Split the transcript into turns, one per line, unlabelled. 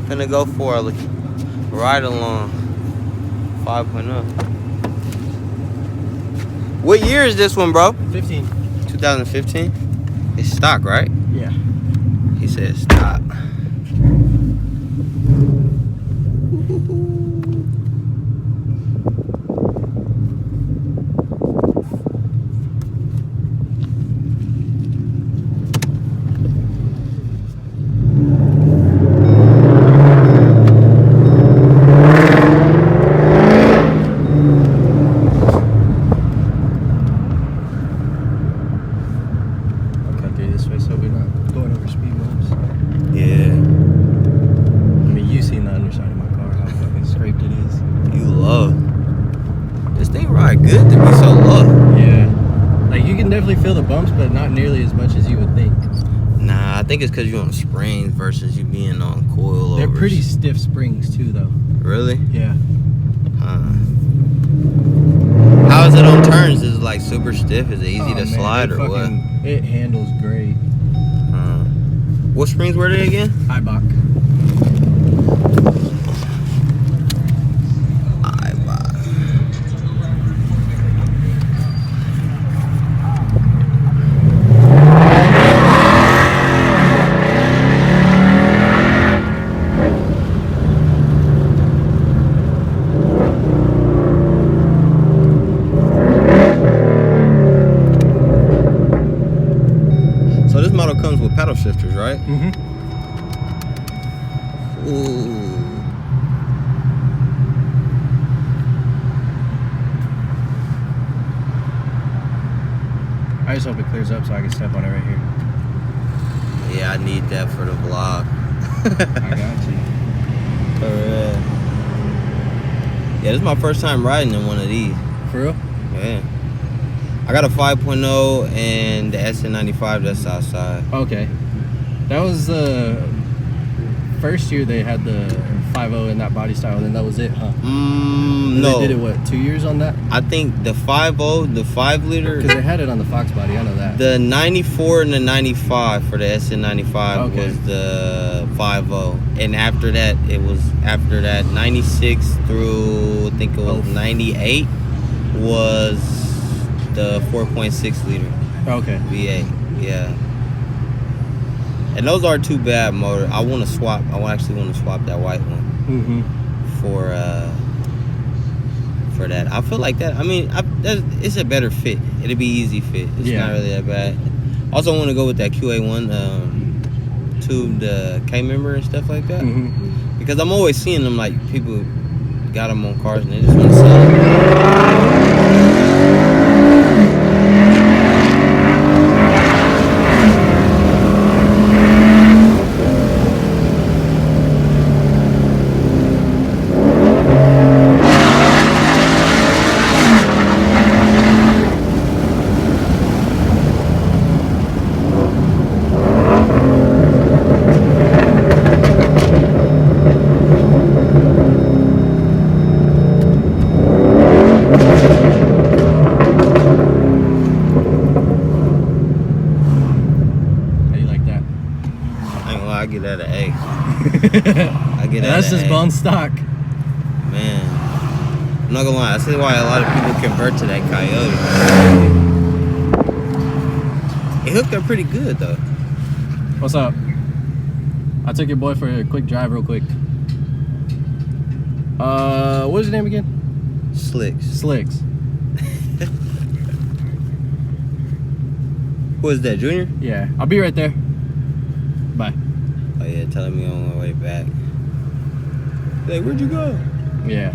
Gonna go for a ride along 5.0. What year is this one, bro?
15.
2015? It's stock, right?
Yeah.
He said stock. Good to be so low.
Yeah. Like you can definitely feel the bumps, but not nearly as much as you would think.
Nah, I think it's because you're on springs versus you being on coilovers.
They're pretty stiff springs too, though.
Really?
Yeah.
How is it on turns? Is it like super stiff? Is it easy to slide or what?
It handles great.
What springs were they again?
Ibach.
Comes with paddle shifters, right?
Mm-hmm.
Ooh.
I just hope it clears up so I can step on it right here.
Yeah, I need that for the vlog.
I got you.
Alright. Yeah, this is my first time riding in one of these.
For real?
Yeah. I got a 5.0 and the SN95 that's outside.
Okay. That was the first year they had the 5.0 in that body style, and that was it, huh?
No.
They did it, what, 2 years on that?
I think the 5.0, the 5 liter.
Because they had it on the Fox body, I know that.
The 94 and the 95 for the SN95 was the 5.0. And after that, 96 through, I think it was 98 was the 4.6 liter.
Okay.
V8, yeah. And those aren't too bad motor. I want to swap. I actually want to swap that white one for that. I feel like that. I mean, it's a better fit. It'll be easy fit. It's not really that bad. Also, want to go with that QA1 tubed K member and stuff like that because I'm always seeing them like people got them on cars and they just want to sell them. I get that an A. I get that.
That's just bone stock.
Man, I'm not gonna lie. That's why a lot of people convert to that Coyote. It hooked up pretty good though.
What's up? I took your boy for a quick drive, real quick. What's his name again?
Slicks. Who is that, Junior?
Yeah, I'll be right there. Bye.
Oh yeah, telling me on my way back. Hey, where'd you go?
Yeah.